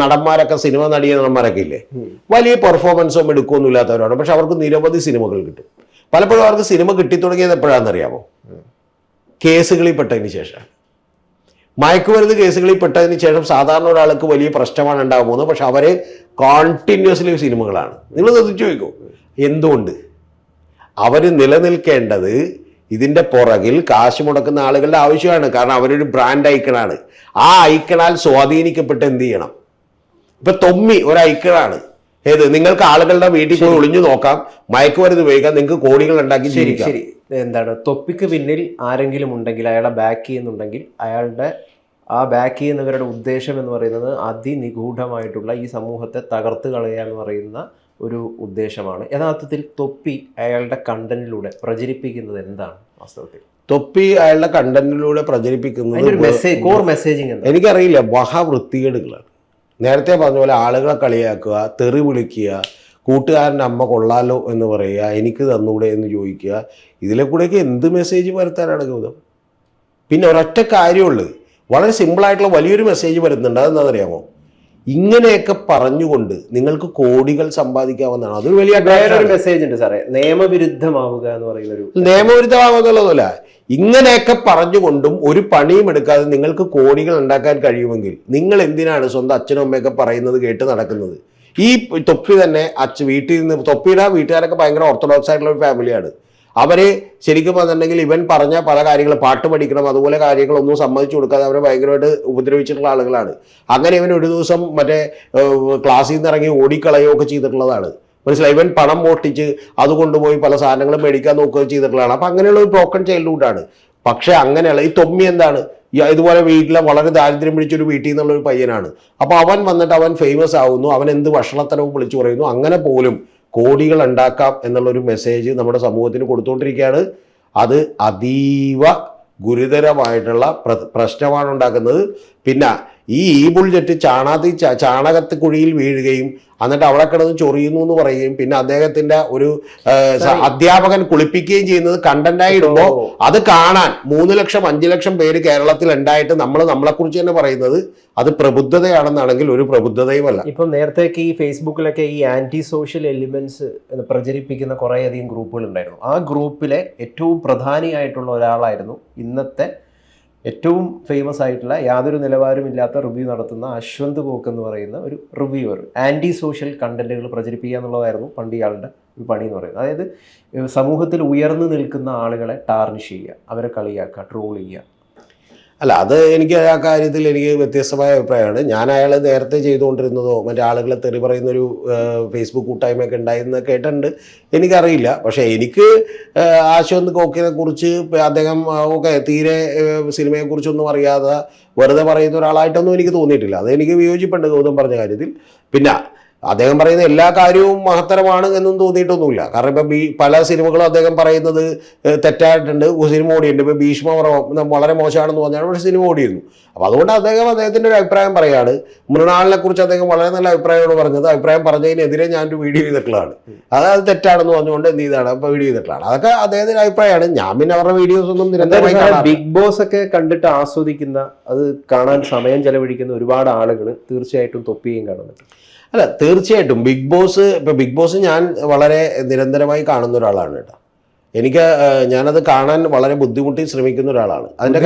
നടന്മാരൊക്കെ സിനിമ നടന്മാരൊക്കെ ഇല്ലേ, വലിയ പെർഫോമൻസും എടുക്കുകയൊന്നും ഇല്ലാത്തവരാണ്, പക്ഷെ അവർക്ക് നിരവധി സിനിമകൾ കിട്ടും. പലപ്പോഴും അവർക്ക് സിനിമ കിട്ടിത്തുടങ്ങിയത് എപ്പോഴാണെന്നറിയാമോ? കേസുകളിൽ പെട്ടതിന് ശേഷം. മയക്കുമരുന്ന് കേസുകളിൽ പെട്ടതിന് ശേഷം സാധാരണ ഒരാൾക്ക് വലിയ പ്രശ്നമാണ് ഉണ്ടാകാൻ പോകുന്നത്, പക്ഷെ അവര് കോണ്ടിന്യൂസ്ലി സിനിമകളാണ്. നിങ്ങൾ ശ്രദ്ധിച്ചു ചോദിക്കൂ, എന്തുകൊണ്ട്? അവര് നിലനിൽക്കേണ്ടത് ഇതിന്റെ പുറകിൽ കാശ് മുടക്കുന്ന ആളുകളുടെ ആവശ്യമാണ്. കാരണം അവരൊരു ബ്രാൻഡ് ഐക്കണാണ്. ആ ഐക്കണാൽ സ്വാധീനിക്കപ്പെട്ട് എന്ത് ചെയ്യണം? ഇപ്പൊ തൊമ്മി ഒരു ഐക്കണാണ്. ഏത്? നിങ്ങൾക്ക് ആളുകളുടെ വീട്ടിൽ പോയി ഒളിഞ്ഞു നോക്കാം, മയക്കുമരുന്ന് ഉപയോഗിക്കാം, നിങ്ങൾക്ക് കോടികൾ ഉണ്ടാക്കി ജീവിക്കാം. ശരി, എന്താണ് തൊപ്പിക്ക് പിന്നിൽ ആരെങ്കിലും ഉണ്ടെങ്കിൽ, അയാളെ ബാക്ക് ചെയ്യുന്നുണ്ടെങ്കിൽ, അയാളുടെ ആ ബാക്ക് ചെയ്യുന്നവരുടെ ഉദ്ദേശം എന്ന് പറയുന്നത് അതിനിഗൂഢമായിട്ടുള്ള ഈ സമൂഹത്തെ തകർത്ത് കളയുക എന്ന് പറയുന്ന ഒരു ഉദ്ദേശമാണ്. യഥാർത്ഥത്തിൽ തൊപ്പി അയാളുടെ കണ്ടന്റിലൂടെ പ്രചരിപ്പിക്കുന്നത് എന്താണ് വാസ്തവത്തിൽ? തൊപ്പി അയാളുടെ കണ്ടന്റിലൂടെ പ്രചരിപ്പിക്കുന്നത് കോർ മെസ്സേജിങ് എന്താ? എനിക്കറിയില്ല. മഹാവൃത്തികേടുകളാണ്. നേരത്തെ പറഞ്ഞ പോലെ ആളുകളെ കളിയാക്കുക, തെറി വിളിക്കുക, കൂട്ടുകാരൻ്റെ അമ്മ കൊള്ളാലോ എന്ന് പറയുക, എനിക്ക് തന്നൂടെ എന്ന് ചോദിക്കുക, ഇതിലെ കൂടെയൊക്കെ എന്ത് മെസ്സേജ് വരുത്താനാണ് ഗൗതം? പിന്നെ ഒരൊറ്റ കാര്യമുള്ളൂ, വളരെ സിമ്പിളായിട്ടുള്ള വലിയൊരു മെസ്സേജ് വരുന്നുണ്ട്. അതെന്താണെന്നറിയാമോ? ഇങ്ങനെയൊക്കെ പറഞ്ഞുകൊണ്ട് നിങ്ങൾക്ക് കോടികൾ സമ്പാദിക്കാവുന്നതാണ്. അതൊരു വലിയ മെസ്സേജ് ഉണ്ട് സാറേ, നിയമവിരുദ്ധമാവുക എന്ന് പറയുന്ന ഒരു. നിയമവിരുദ്ധമാവുന്നുള്ളതല്ല, ഇങ്ങനെയൊക്കെ പറഞ്ഞുകൊണ്ടും ഒരു പണിയും എടുക്കാതെ നിങ്ങൾക്ക് കോടികൾ ഉണ്ടാക്കാൻ കഴിയുമെങ്കിൽ നിങ്ങൾ എന്തിനാണ് സ്വന്തം അച്ഛനും അമ്മയൊക്കെ പറയുന്നത് കേട്ട് നടക്കുന്നത്? ഈ തൊപ്പി തന്നെ വീട്ടിൽ നിന്ന് തൊപ്പിയുടെ വീട്ടുകാരൊക്കെ ഭയങ്കര ഓർത്തഡോക്സ് ആയിട്ടുള്ള ഒരു ഫാമിലിയാണ്. അവര് ശരിക്കും പറഞ്ഞിട്ടുണ്ടെങ്കിൽ ഇവൻ പറഞ്ഞ പല കാര്യങ്ങൾ, പാട്ട് പഠിക്കണം അതുപോലെ കാര്യങ്ങളൊന്നും സമ്മതിച്ചു കൊടുക്കാതെ അവരെ ഭയങ്കരമായിട്ട് ഉപദ്രവിച്ചിട്ടുള്ള ആളുകളാണ്. അങ്ങനെ ഇവൻ ഒരു ദിവസം മറ്റേ ക്ലാസ്സിൽ നിന്ന് ഇറങ്ങി ഓടിക്കളയോ ഒക്കെ ചെയ്തിട്ടുള്ളതാണ്. മനസ്സിലായി? ഇവൻ പണം മോഷ്ടിച്ച് അത് കൊണ്ടുപോയി പല സാധനങ്ങളും മേടിക്കാൻ നോക്കുകയും ചെയ്തിട്ടുള്ളതാണ്. അപ്പം അങ്ങനെയുള്ള ഒരു ബ്രോക്കൺ ചൈൽഡ്ഹുഡാണ്. പക്ഷെ അങ്ങനെയുള്ള ഈ തൊമ്മി എന്താണ്? ഇതുപോലെ വീട്ടിലെ വളരെ ദാരിദ്ര്യം പിടിച്ചൊരു വീട്ടിൽ നിന്നുള്ള ഒരു പയ്യനാണ്. അപ്പോൾ അവൻ വന്നിട്ട് അവൻ ഫേമസ് ആവുന്നു, അവൻ എന്ത് ഭക്ഷണത്തരവും വിളിച്ചു പറയുന്നു, അങ്ങനെ പോലും കോടികൾ ഉണ്ടാക്കാം എന്നുള്ളൊരു മെസ്സേജ് നമ്മുടെ സമൂഹത്തിന് കൊടുത്തുകൊണ്ടിരിക്കുകയാണ്. അത് അതീവ ഗുരുതരമായിട്ടുള്ള പ്രശ്നമാണ് ഉണ്ടാക്കുന്നത്. പിന്നെ ഈ ബുൾജെറ്റ് ചാണകത്ത് കുഴിയിൽ വീഴുകയും എന്നിട്ട് അവിടെ കിടന്ന് ചൊറിയുന്നു എന്ന് പറയുകയും പിന്നെ അദ്ദേഹത്തിന്റെ ഒരു അധ്യാപകൻ കുളിപ്പിക്കുകയും ചെയ്യുന്നത് കണ്ടന്റായി ഇടുമ്പോൾ അത് കാണാൻ 3 ലക്ഷം 5 ലക്ഷം പേര് കേരളത്തിൽ ഉണ്ടായിട്ട് നമ്മളെക്കുറിച്ച് തന്നെ പറയുന്നത് അത് പ്രബുദ്ധതയാണെന്നാണെങ്കിൽ ഒരു പ്രബുദ്ധതയുമല്ല. ഇപ്പം നേരത്തേക്ക് ഈ ഫേസ്ബുക്കിലൊക്കെ ഈ ആന്റി സോഷ്യൽ എലിമെന്റ്സ് പ്രചരിപ്പിക്കുന്ന കുറേയധികം ഗ്രൂപ്പുകൾ ഉണ്ടായിരുന്നു. ആ ഗ്രൂപ്പിലെ ഏറ്റവും പ്രധാനിയായിട്ടുള്ള ഒരാളായിരുന്നു ഇന്നത്തെ ഏറ്റവും ഫേമസ് ആയിട്ടുള്ള യാതൊരു നിലവാരമില്ലാത്ത റിവ്യൂ നടത്തുന്ന അശ്വന്ത് കോക്ക് എന്ന് പറയുന്ന ഒരു റിവ്യൂവർ. ആൻറ്റി സോഷ്യൽ കണ്ടന്റുകൾ പ്രചരിപ്പിക്കുക എന്നുള്ളതായിരുന്നു പണ്ട് ഇയാളുടെ ഒരു പണി എന്ന് പറയുന്നത്. അതായത് സമൂഹത്തിൽ ഉയർന്നു നിൽക്കുന്ന ആളുകളെ ടാർണിഷ് ചെയ്യുക, അവരെ കളിയാക്കുക, ട്രോൾ ചെയ്യുക. അല്ല, അത് എനിക്ക് ആ കാര്യത്തിൽ എനിക്ക് വ്യത്യസ്തമായ അഭിപ്രായമാണ്. ഞാൻ അയാൾ നേരത്തെ ചെയ്തുകൊണ്ടിരുന്നതോ മറ്റേ ആളുകളെ തെറി പറയുന്നൊരു ഫേസ്ബുക്ക് കൂട്ടായ്മയൊക്കെ ഉണ്ടായിരുന്ന കേട്ടിട്ടുണ്ട്, എനിക്കറിയില്ല. പക്ഷേ എനിക്ക് അശ്വന്ത് കോക്കിനെ കുറിച്ച് അദ്ദേഹം ഒക്കെ തീരെ സിനിമയെക്കുറിച്ചൊന്നും അറിയാതെ വെറുതെ പറയുന്ന ഒരാളായിട്ടൊന്നും എനിക്ക് തോന്നിയിട്ടില്ല. അത് എനിക്ക് വിയോജിപ്പുണ്ട് ഗൗതം പറഞ്ഞ കാര്യത്തിൽ. പിന്നെ അദ്ദേഹം പറയുന്ന എല്ലാ കാര്യവും മഹത്തരമാണ് എന്നും തോന്നിയിട്ടൊന്നുമില്ല. കാരണം ഇപ്പം പല സിനിമകളും അദ്ദേഹം പറയുന്നത് തെറ്റായിട്ടുണ്ട്, സിനിമ ഓടിയുണ്ട്. ഇപ്പം ഭീഷ്മ വളരെ മോശമാണെന്ന് പറഞ്ഞാണ്, പക്ഷേ സിനിമ ഓടിയിരുന്നു. അപ്പോൾ അതുകൊണ്ട് അദ്ദേഹത്തിൻ്റെ ഒരു അഭിപ്രായം പറയുകയാണ്. മൃണാളിനെ കുറിച്ച് അദ്ദേഹം വളരെ നല്ല അഭിപ്രായമാണ് പറഞ്ഞത്. അഭിപ്രായം പറഞ്ഞതിനെതിരെ ഞാനൊരു വീഡിയോ ചെയ്തിട്ടുള്ളതാണ്. അത് തെറ്റാണെന്ന് പറഞ്ഞുകൊണ്ട് എന്ത് ചെയ്താണ് അപ്പോൾ വീഡിയോ ചെയ്തിട്ടുള്ളതാണ്. അതൊക്കെ അദ്ദേഹത്തിൻ്റെ അഭിപ്രായമാണ്. ഞാൻ പിന്നെ അവരുടെ വീഡിയോസ് ഒന്നും നിരന്തരമായി ബിഗ് ബോസ് ഒക്കെ കണ്ടിട്ട് ആസ്വദിക്കുന്ന, അത് കാണാൻ സമയം ചെലവഴിക്കുന്ന ഒരുപാട് ആളുകൾ തീർച്ചയായിട്ടും തൊപ്പിയും കാണുന്നുണ്ട്. അല്ല, തീർച്ചയായിട്ടും ബിഗ് ബോസ് ഞാൻ വളരെ നിരന്തരമായി കാണുന്ന ഒരാളാണ് കേട്ടോ. ഞാനത് കാണാൻ വളരെ ബുദ്ധിമുട്ടി ശ്രമിക്കുന്ന ഒരാളാണ്. അതിന്റെ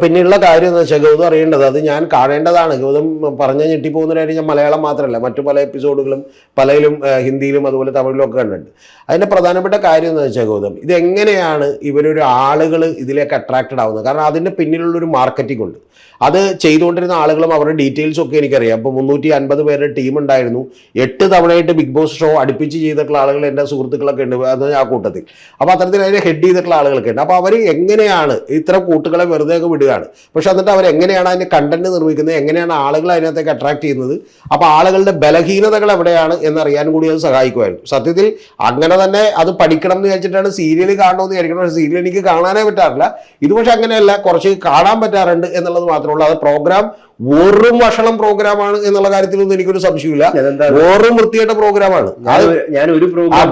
പിന്നെയുള്ള കാര്യം എന്ന് വെച്ചാൽ ഗൗതം അറിയേണ്ടത്, അത് ഞാൻ കാണേണ്ടതാണ്. ഗൗതം പറഞ്ഞ ഞെട്ടിപ്പോകുന്ന കാര്യം ഞാൻ മലയാളം മാത്രമല്ല മറ്റു പല എപ്പിസോഡുകളും പലയിലും ഹിന്ദിയിലും അതുപോലെ തമിഴിലും ഒക്കെ കണ്ടിട്ടുണ്ട്. അതിന്റെ പ്രധാനപ്പെട്ട കാര്യം എന്ന് വെച്ചാൽ ഗൗതം, ഇതെങ്ങനെയാണ് ഇവരൊരു ആളുകൾ ഇതിലേക്ക് അട്രാക്റ്റഡ് ആവുന്നത്? കാരണം അതിന്റെ പിന്നിലുള്ളൊരു മാർക്കറ്റിംഗ് ഉണ്ട്. അത് ചെയ്തുകൊണ്ടിരുന്ന ആളുകളും അവരുടെ ഡീറ്റെയിൽസും ഒക്കെ എനിക്കറിയാം. അപ്പോൾ 350 പേരുടെ ടീം ഉണ്ടായിരുന്നു. 8 തവണയായിട്ട് ബിഗ് ബോസ് ഷോ അടുപ്പിച്ച് ചെയ്തിട്ടുള്ള ആളുകൾ എൻ്റെ സുഹൃത്തുക്കളൊക്കെ ഉണ്ട് അത് ആ കൂട്ടത്തിൽ. അപ്പോൾ അത്തരത്തിൽ അതിനെ ഹെഡ് ചെയ്തിട്ടുള്ള ആളുകളൊക്കെ ഉണ്ട്. അപ്പോൾ അവർ എങ്ങനെയാണ് ഇത്തരം കൂട്ടുകളെ വെറുതെ വിടുകയാണ്, പക്ഷെ എന്നിട്ട് അവരെങ്ങനെയാണ് അതിൻ്റെ കണ്ടന്റ് നിർമ്മിക്കുന്നത്, എങ്ങനെയാണ് ആളുകൾ അതിനകത്തേക്ക് അട്രാക്ട് ചെയ്യുന്നത്, അപ്പോൾ ആളുകളുടെ ബലഹീനതകൾ എവിടെയാണ് എന്നറിയാൻ കൂടി അത് സഹായിക്കുമായിരുന്നു. സത്യത്തിൽ അങ്ങനെ തന്നെ അത് പഠിക്കണം എന്ന് വിചാരിച്ചിട്ടാണ് സീരിയൽ കാണണമെന്ന് വിചാരിക്കണം. പക്ഷേ സീരിയൽ എനിക്ക് കാണാനേ പറ്റാറില്ല. ഇത് പക്ഷെ അങ്ങനെയല്ല, കുറച്ച് കാണാൻ പറ്റാറുണ്ട് എന്നുള്ളത് മാത്രമേ ഉള്ളൂ. അത് പ്രോഗ്രാം വെറും വഷളം പ്രോഗ്രാമാണ് എന്നുള്ള കാര്യത്തിലൊന്നും എനിക്കൊരു സംശയമില്ല. വെറും വൃത്തികെട്ട പ്രോഗ്രാമാണ്. ഞാൻ ഒരു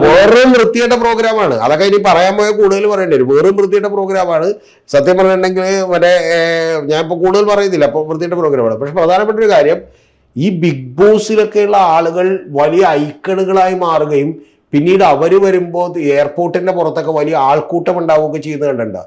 വെറും വൃത്തികെട്ട പ്രോഗ്രാമാണ്. അതൊക്കെ ഇനി പറയാൻ പോയ കൂടുതൽ പറയേണ്ടി വരും. വെറും വൃത്തികെട്ട പ്രോഗ്രാമാണ്. സത്യം പറഞ്ഞിട്ടുണ്ടെങ്കിൽ മറ്റേ ഞാൻ ഇപ്പൊ കൂടുതൽ പറയുന്നില്ല, അപ്പൊ വൃത്തികെട്ട പ്രോഗ്രാമാണ്. പക്ഷെ പ്രധാനപ്പെട്ട ഒരു കാര്യം, ഈ ബിഗ് ബോസിലൊക്കെയുള്ള ആളുകൾ വലിയ ഐക്കണുകളായി മാറുകയും പിന്നീട് അവർ വരുമ്പോൾ എയർപോർട്ടിന്റെ പുറത്തൊക്കെ വലിയ ആൾക്കൂട്ടം ഉണ്ടാവുകയൊക്കെ ചെയ്യുന്നത് കണ്ടിട്ടുണ്ടോ?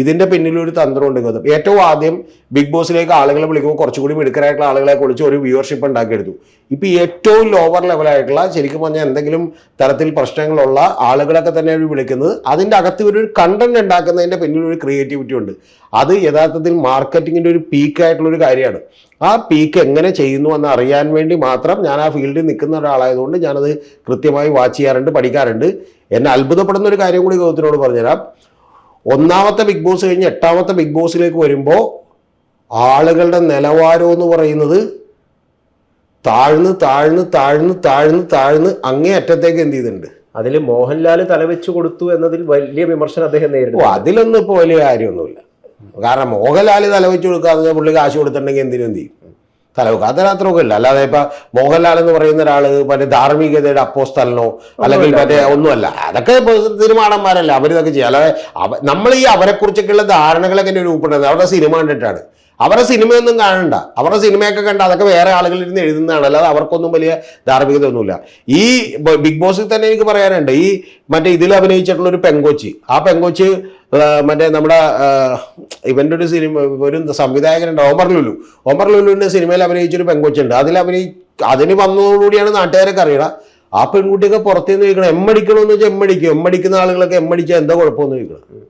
ഇതിന്റെ പിന്നിൽ ഒരു തന്ത്രമുണ്ട്. ഏറ്റവും ആദ്യം ബിഗ് ബോസിലേക്ക് ആളുകളെ വിളിക്കുമ്പോൾ കുറച്ചുകൂടി മിടുക്കരായിട്ടുള്ള ആളുകളെ വിളിച്ച് ഒരു വ്യൂവർഷിപ്പ് ഉണ്ടാക്കിയെടുത്തു. ഇപ്പൊ ഏറ്റവും ലോവർ ലെവലായിട്ടുള്ള, ശരിക്കും പറഞ്ഞാൽ എന്തെങ്കിലും തരത്തിൽ പ്രശ്നങ്ങളുള്ള ആളുകളൊക്കെ തന്നെ വിളിക്കുന്നത്. അതിന്റെ അകത്ത് ഒരു കണ്ടന്റ് ഉണ്ടാക്കുന്നതിന്റെ പിന്നിൽ ഒരു ക്രിയേറ്റിവിറ്റി ഉണ്ട്. അത് യഥാർത്ഥത്തിൽ മാർക്കറ്റിങ്ങിന്റെ ഒരു പീക്കായിട്ടുള്ള ഒരു കാര്യമാണ്. ആ പീക്ക് എങ്ങനെ ചെയ്യുന്നു എന്ന് അറിയാൻ വേണ്ടി മാത്രം ഞാൻ ആ ഫീൽഡിൽ നിൽക്കുന്ന ഒരാളായതുകൊണ്ട് ഞാനത് കൃത്യമായി വാച്ച് ചെയ്യാറുണ്ട്, പഠിക്കാറുണ്ട്. എന്നെ അത്ഭുതപ്പെടുന്ന ഒരു കാര്യം കൂടി ഗൗതത്തിനോട് പറഞ്ഞുതരാം. ഒന്നാമത്തെ ബിഗ് ബോസ് കഴിഞ്ഞ് 8ാമത്തെ ബിഗ് ബോസിലേക്ക് വരുമ്പോൾ ആളുകളുടെ നിലവാരം എന്ന് പറയുന്നത് താഴ്ന്ന് താഴ്ന്ന് താഴ്ന്ന് താഴ്ന്ന് താഴ്ന്ന് അങ്ങേ അറ്റത്തേക്ക് എന്ത് ചെയ്തിട്ടുണ്ട്. അതിൽ മോഹൻലാൽ തലവെച്ച് കൊടുത്തു എന്നതിൽ വലിയ വിമർശനം അദ്ദേഹം നേരിടും. അതിലൊന്നും ഇപ്പോൾ വലിയ കാര്യമൊന്നുമില്ല. കാരണം മോഹൻലാൽ തലവെച്ച് കൊടുക്കാതെ പുള്ളി കാശ് കൊടുത്തിട്ടുണ്ടെങ്കിൽ എന്ത് ചെയ്യും? തലവെക്കുക അതിനത്രയൊക്കെ ഇല്ല. അല്ലാതെ ഇപ്പൊ മോഹൻലാൽ എന്ന് പറയുന്ന ഒരാള് മറ്റേ ധാർമ്മികതയുടെ അപ്പോസ്തലനോ അല്ലെങ്കിൽ മറ്റേ ഒന്നുമല്ല. അതൊക്കെ തീരുമാനന്മാരല്ല, അവരിതൊക്കെ ചെയ്യാം. അല്ലാതെ നമ്മൾ ഈ അവരെ കുറിച്ചൊക്കെയുള്ള ധാരണകളൊക്കെ രൂപപ്പെടുന്നത് അവരുടെ സിനിമ കണ്ടിട്ടാണ്. അവരുടെ സിനിമയൊന്നും കാണണ്ട. അവരുടെ സിനിമയൊക്കെ കണ്ട അതൊക്കെ വേറെ ആളുകൾ ഇരുന്ന് എഴുതുന്നതാണ്. അല്ലാതെ അവർക്കൊന്നും വലിയ ധാർമ്മികത ഒന്നുമില്ല. ഈ ബിഗ് ബോസിൽ തന്നെ എനിക്ക് പറയാനുണ്ട്, ഈ മറ്റേ ഇതിൽ അഭിനയിച്ചിട്ടുള്ള ഒരു പെങ്കൊച്ചി, ആ പെങ്കൊച്ചി മറ്റേ നമ്മുടെ ഇവന്റെ ഒരു സിനിമ, ഒരു സംവിധായകനുണ്ട് ഓമർ ലുലുവിന്റെ സിനിമയിൽ അഭിനയിച്ചൊരു പെങ്കൊച്ചുണ്ട്. അതിന് വന്നതോടുകൂടിയാണ് നാട്ടുകാരൊക്കെ അറിയണം. ആ പെൺകുട്ടിയൊക്കെ പുറത്തേന്ന് ചോദിക്കണം, എമ്മടിക്കണമെന്ന് വെച്ചാൽ എമ്മടിക്കുന്ന ആളുകളൊക്കെ എമ്മടിച്ചാൽ എന്താ കുഴപ്പമെന്ന് ചോദിക്കണം.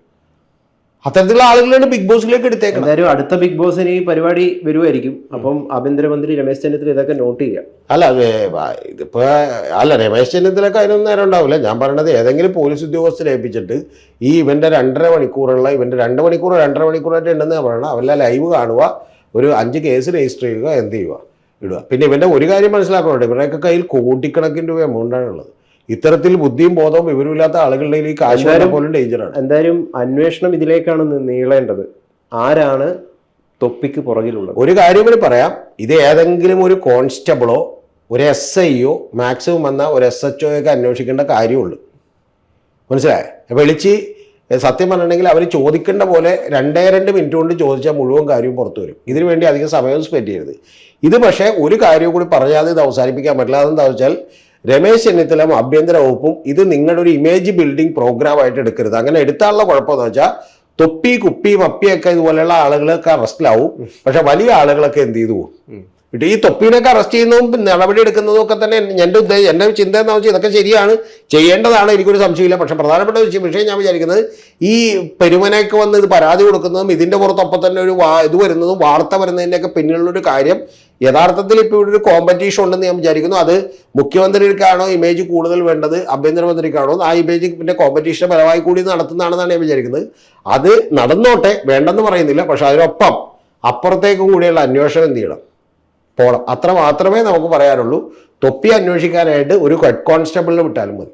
അത്തരത്തിലുള്ള ആളുകളാണ് ബിഗ് ബോസിലേക്ക് എടുത്തേക്കുന്നത്. എന്തായാലും അടുത്ത ബിഗ് ബോസിന് ഈ പരിപാടി വരുമായിരിക്കും. അപ്പം ആഭ്യന്തരമന്ത്രി രമേശ് ചെന്നിത്തല ഇതൊക്കെ നോട്ട് ചെയ്യാം. ഇതിപ്പോ രമേശ് ചെന്നിത്തലക്ക് അതിനൊന്നും നേരം ഉണ്ടാവില്ല. ഞാൻ പറയണത് ഏതെങ്കിലും പോലീസ് ഉദ്യോഗസ്ഥരെ ഏൽപ്പിച്ചിട്ട് ഈ ഇവന്റെ 2.5 മണിക്കൂറുള്ള, ഇവന്റെ 2 മണിക്കൂർ 2.5 മണിക്കൂറായിട്ട് ഉണ്ടെന്ന് പറയണം. അവരുടെ ലൈവ് കാണുക, ഒരു 5 കേസ് രജിസ്റ്റർ ചെയ്യുക, എന്ത് ചെയ്യുക, ഇടുക. പിന്നെ ഇവന്റെ ഒരു കാര്യം മനസ്സിലാക്കണുണ്ട്, ഇവരുടെയൊക്കെ കയ്യിൽ കോടിക്കണക്കിന് രൂപ എമൗണ്ടാണുള്ളത്. ഇത്തരത്തിൽ ബുദ്ധിയും ബോധവും വിവരമില്ലാത്ത ആളുകളുടെ ഈ കാശ് പോലും ഡേഞ്ചറാണ്. എന്തായാലും അന്വേഷണം ഇതിലേക്കാണ് നീളേണ്ടത്. ആരാണ് തൊപ്പിക്ക് പുറകിലുള്ളത്? ഒരു കാര്യം കൂടി പറയാം, ഇത് ഏതെങ്കിലും ഒരു കോൺസ്റ്റബിളോ ഒരു SIയോ മാക്സിമം വന്ന ഒരു SHO ഒക്കെ അന്വേഷിക്കേണ്ട കാര്യമുള്ളൂ. മനസ്സിലായേ? വിളിച്ച് സത്യം പറഞ്ഞിട്ടുണ്ടെങ്കിൽ അവർ ചോദിക്കേണ്ട പോലെ 2 മിനിറ്റ് കൊണ്ട് ചോദിച്ചാൽ മുഴുവൻ കാര്യവും പുറത്തു വരും. ഇതിനു വേണ്ടി അധികം സമയം സ്പെൻഡ് ചെയ്യരുത്. ഇത് പക്ഷേ ഒരു കാര്യവും കൂടി പറയാതെ ഇത് അവസാനിപ്പിക്കാൻ പറ്റില്ല. അതെന്താ വെച്ചാൽ രമേശ് ചെന്നിത്തല ആഭ്യന്തര വകുപ്പും ഇത് നിങ്ങളുടെ ഒരു ഇമേജ് ബിൽഡിംഗ് പ്രോഗ്രാം ആയിട്ട് എടുക്കരുത്. അങ്ങനെ എടുത്താനുള്ള കുഴപ്പമെന്ന് വെച്ചാൽ തൊപ്പി കുപ്പി മപ്പിയൊക്കെ ഇതുപോലെയുള്ള ആളുകളൊക്കെ അറസ്റ്റിലാവും. പക്ഷെ വലിയ ആളുകളൊക്കെ എന്ത് ചെയ്തു പോകും. ഈ തൊപ്പീനൊക്കെ അറസ്റ്റ് ചെയ്യുന്നതും നടപടി എടുക്കുന്നതും ഒക്കെ തന്നെ എൻ്റെ ചിന്ത എന്താ വെച്ചാൽ ഇതൊക്കെ ശരിയാണ്, ചെയ്യേണ്ടതാണ്, എനിക്കൊരു സംശയമില്ല. പക്ഷെ പ്രധാനപ്പെട്ട വിഷയം ഞാൻ വിചാരിക്കുന്നത്, ഈ പെരുമനയൊക്കെ വന്ന് ഇത് പരാതി കൊടുക്കുന്നതും ഇതിൻ്റെ പുറത്തൊപ്പം തന്നെ ഒരു ഇത് വരുന്നതും വാർത്ത വരുന്നതിൻ്റെയൊക്കെ പിന്നിലുള്ളൊരു കാര്യം യഥാർത്ഥത്തിൽ ഇപ്പോൾ ഇവിടെ ഒരു കോമ്പറ്റീഷൻ ഉണ്ടെന്ന് ഞാൻ വിചാരിക്കുന്നു. അത് മുഖ്യമന്ത്രിക്കാണോ ഇമേജ് കൂടുതൽ വേണ്ടത്, ആഭ്യന്തരമന്ത്രിക്കാണോ? ആ ഇമേജ് പിന്നെ കോമ്പറ്റീഷൻ പരമായി കൂടി നടത്തുന്നതാണെന്നാണ് ഞാൻ വിചാരിക്കുന്നത്. അത് നടന്നോട്ടെ, വേണ്ടെന്ന് പറയുന്നില്ല. പക്ഷെ അതിനൊപ്പം അപ്പുറത്തേക്കും കൂടിയുള്ള അന്വേഷണം എന്ത് ചെയ്യണം, പോകണം. അത്ര മാത്രമേ നമുക്ക് പറയാനുള്ളൂ. തൊപ്പി അന്വേഷിക്കാനായിട്ട് ഒരു ഹെഡ് കോൺസ്റ്റബിളിനെ വിട്ടാലും മതി.